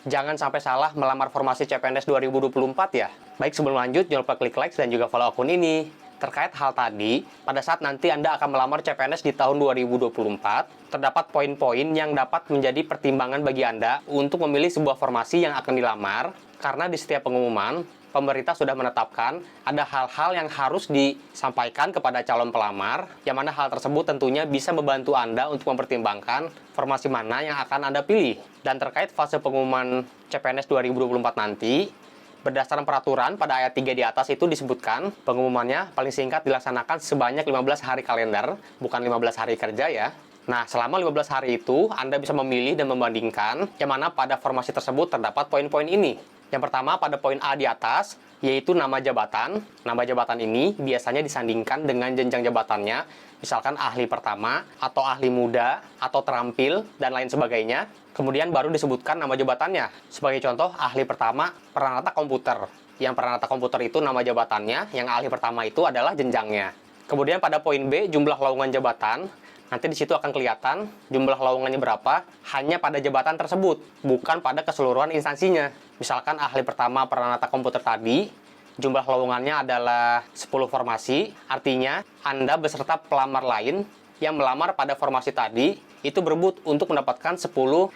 Jangan sampai salah melamar formasi CPNS 2024 ya. Baik, sebelum lanjut, jangan lupa klik like dan juga follow akun ini. Terkait hal tadi, pada saat nanti Anda akan melamar CPNS di tahun 2024, terdapat poin-poin yang dapat menjadi pertimbangan bagi Anda untuk memilih sebuah formasi yang akan dilamar, karena di setiap pengumuman, pemerintah sudah menetapkan ada hal-hal yang harus disampaikan kepada calon pelamar, yang mana hal tersebut tentunya bisa membantu Anda untuk mempertimbangkan formasi mana yang akan Anda pilih. Dan terkait fase pengumuman CPNS 2024 nanti, berdasarkan peraturan pada ayat 3 di atas itu disebutkan pengumumannya paling singkat dilaksanakan sebanyak 15 hari kalender, bukan 15 hari kerja ya. Nah, selama 15 hari itu, Anda bisa memilih dan membandingkan yang mana pada formasi tersebut terdapat poin-poin ini. Yang pertama, pada poin A di atas, yaitu nama jabatan. Nama jabatan ini biasanya disandingkan dengan jenjang jabatannya, misalkan ahli pertama, atau ahli muda, atau terampil, dan lain sebagainya. Kemudian baru disebutkan nama jabatannya. Sebagai contoh, ahli pertama, peranata komputer. Yang peranata komputer itu nama jabatannya, yang ahli pertama itu adalah jenjangnya. Kemudian pada poin B, jumlah lowongan jabatan. Nanti di situ akan kelihatan jumlah lowongannya berapa hanya pada jabatan tersebut, bukan pada keseluruhan instansinya. Misalkan ahli pertama peranata komputer tadi, jumlah lowongannya adalah 10 formasi, artinya Anda beserta pelamar lain yang melamar pada formasi tadi, itu berebut untuk mendapatkan 10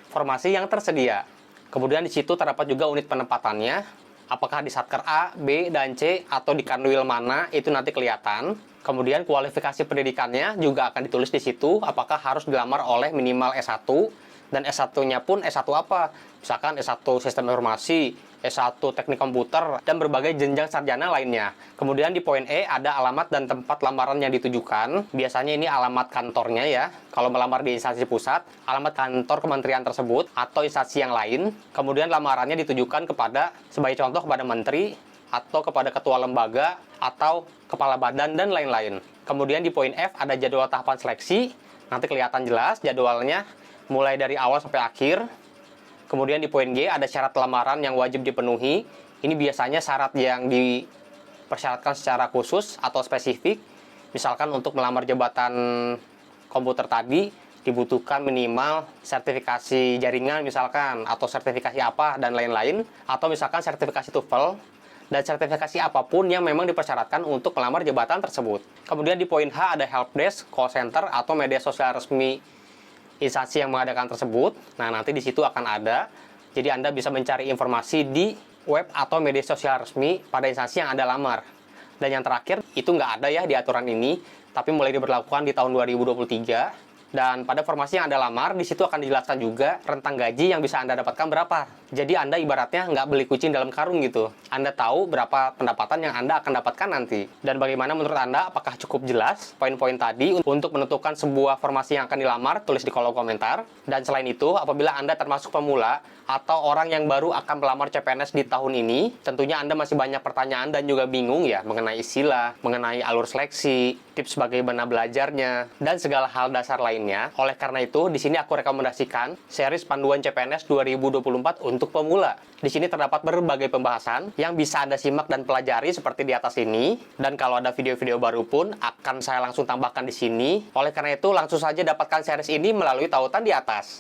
formasi yang tersedia. Kemudian di situ terdapat juga unit penempatannya, apakah di Satker A, B, dan C, atau di Kanwil mana, itu nanti kelihatan. Kemudian kualifikasi pendidikannya juga akan ditulis di situ, apakah harus dilamar oleh minimal S1, dan S1-nya pun S1 apa? Misalkan S1 Sistem Informasi, S1 Teknik Komputer, dan berbagai jenjang sarjana lainnya. Kemudian di poin E ada alamat dan tempat lamaran yang ditujukan. Biasanya ini alamat kantornya ya. Kalau melamar di instansi pusat, alamat kantor kementerian tersebut atau instansi yang lain. Kemudian lamarannya ditujukan kepada, sebagai contoh, kepada menteri, atau kepada ketua lembaga, atau kepala badan, dan lain-lain. Kemudian di poin F ada jadwal tahapan seleksi. Nanti kelihatan jelas jadwalnya, mulai dari awal sampai akhir. Kemudian di poin G ada syarat lamaran yang wajib dipenuhi. Ini biasanya syarat yang dipersyaratkan secara khusus atau spesifik. Misalkan untuk melamar jabatan komputer tadi, dibutuhkan minimal sertifikasi jaringan misalkan, atau sertifikasi apa, dan lain-lain. Atau misalkan sertifikasi TOEFL, dan sertifikasi apapun yang memang dipersyaratkan untuk melamar jabatan tersebut. Kemudian di poin H ada helpdesk, call center, atau media sosial resmi instansi yang mengadakan tersebut. Nah, nanti di situ akan ada. Jadi Anda bisa mencari informasi di web atau media sosial resmi pada instansi yang Anda lamar. Dan yang terakhir, itu nggak ada ya di aturan ini, tapi mulai diberlakukan di tahun 2023. Dan pada formasi yang Anda lamar, di situ akan dijelaskan juga rentang gaji yang bisa Anda dapatkan berapa. Jadi Anda ibaratnya nggak beli kucing dalam karung gitu. Anda tahu berapa pendapatan yang Anda akan dapatkan nanti. Dan bagaimana menurut Anda, apakah cukup jelas poin-poin tadi untuk menentukan sebuah formasi yang akan dilamar? Tulis di kolom komentar. Dan selain itu, apabila Anda termasuk pemula atau orang yang baru akan melamar CPNS di tahun ini, tentunya Anda masih banyak pertanyaan dan juga bingung ya mengenai istilah, mengenai alur seleksi, tips bagaimana belajarnya, dan segala hal dasar lainnya. Oleh karena itu, di sini aku rekomendasikan series panduan CPNS 2024 untuk pemula. Di sini terdapat berbagai pembahasan yang bisa Anda simak dan pelajari seperti di atas ini. Dan kalau ada video-video baru pun akan saya langsung tambahkan di sini. Oleh karena itu, langsung saja dapatkan series ini melalui tautan di atas.